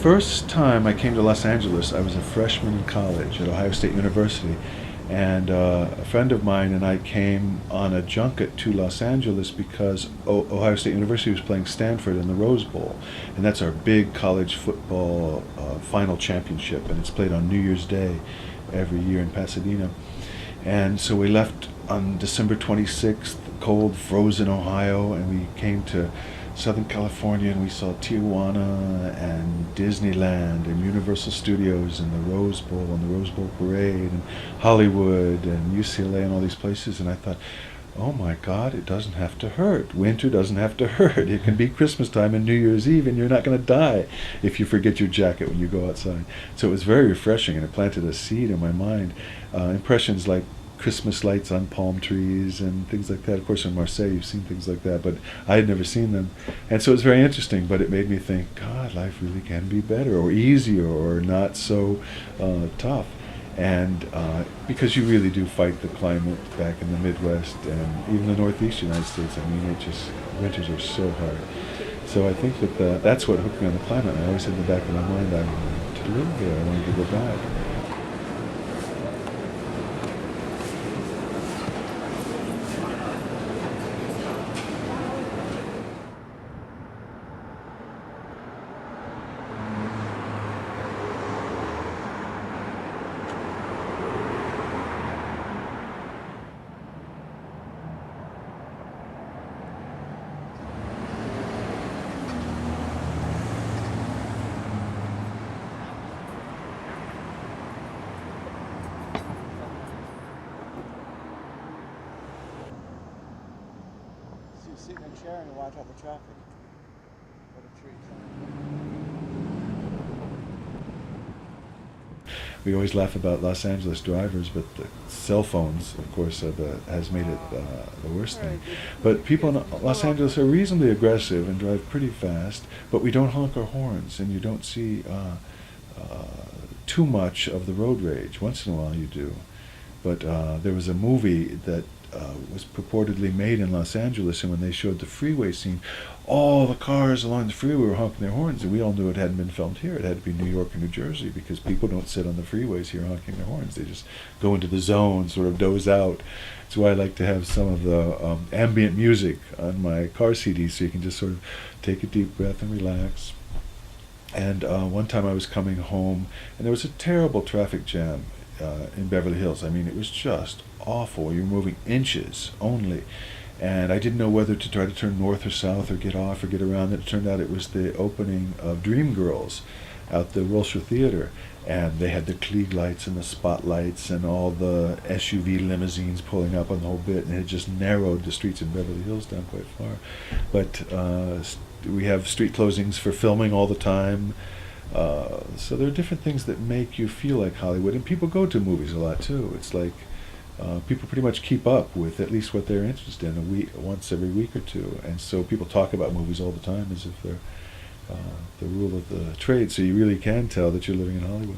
first time I came to Los Angeles, I was a freshman in college at Ohio State University, and a friend of mine and I came on a junket to Los Angeles because Ohio State University was playing Stanford in the Rose Bowl, and that's our big college football final championship, and it's played on New Year's Day every year in Pasadena. And so we left on December 26th, cold, frozen Ohio, and we came to Southern California, and we saw Tijuana and Disneyland and Universal Studios and the Rose Bowl and the Rose Bowl Parade and Hollywood and UCLA and all these places. And I thought, oh my God, it doesn't have to hurt. Winter doesn't have to hurt. It can be Christmas time and New Year's Eve, and you're not going to die if you forget your jacket when you go outside. So it was very refreshing, and it planted a seed in my mind. Impressions like Christmas lights on palm trees and things like that. Of course, in Marseille, you've seen things like that, but I had never seen them. And so it was very interesting, but it made me think, God, life really can be better or easier or not so tough. And because you really do fight the climate back in the Midwest and even the Northeast United States. I mean, winters are so hard. So I think that that's what hooked me on the climate. And I always had in the back of my mind, I wanted to live there. I wanted to go back. Sit in a chair and watch all the traffic. What a treat. We always laugh about Los Angeles drivers, but the cell phones, of course, has made it the worst thing. But people in Los Angeles are reasonably aggressive and drive pretty fast, but we don't honk our horns, and you don't see too much of the road rage. Once in a while you do. But there was a movie that was purportedly made in Los Angeles, and when they showed the freeway scene, all the cars along the freeway were honking their horns, and we all knew it hadn't been filmed here. It had to be New York or New Jersey, because people don't sit on the freeways here honking their horns. They just go into the zone, sort of doze out. That's why I like to have some of the ambient music on my car CD, so you can just sort of take a deep breath and relax. And one time I was coming home, and there was a terrible traffic jam in Beverly Hills. I mean, it was just awful. You were moving inches only, and I didn't know whether to try to turn north or south or get off or get around. It turned out it was the opening of Dreamgirls out the Wilshire Theater, and they had the Klieg lights and the spotlights and all the SUV limousines pulling up on the whole bit, and it just narrowed the streets in Beverly Hills down quite far. But we have street closings for filming all the time. So there are different things that make you feel like Hollywood, and people go to movies a lot too. It's like people pretty much keep up with at least what they're interested in once every week or two, and so people talk about movies all the time as if they're the rule of the trade, so you really can tell that you're living in Hollywood.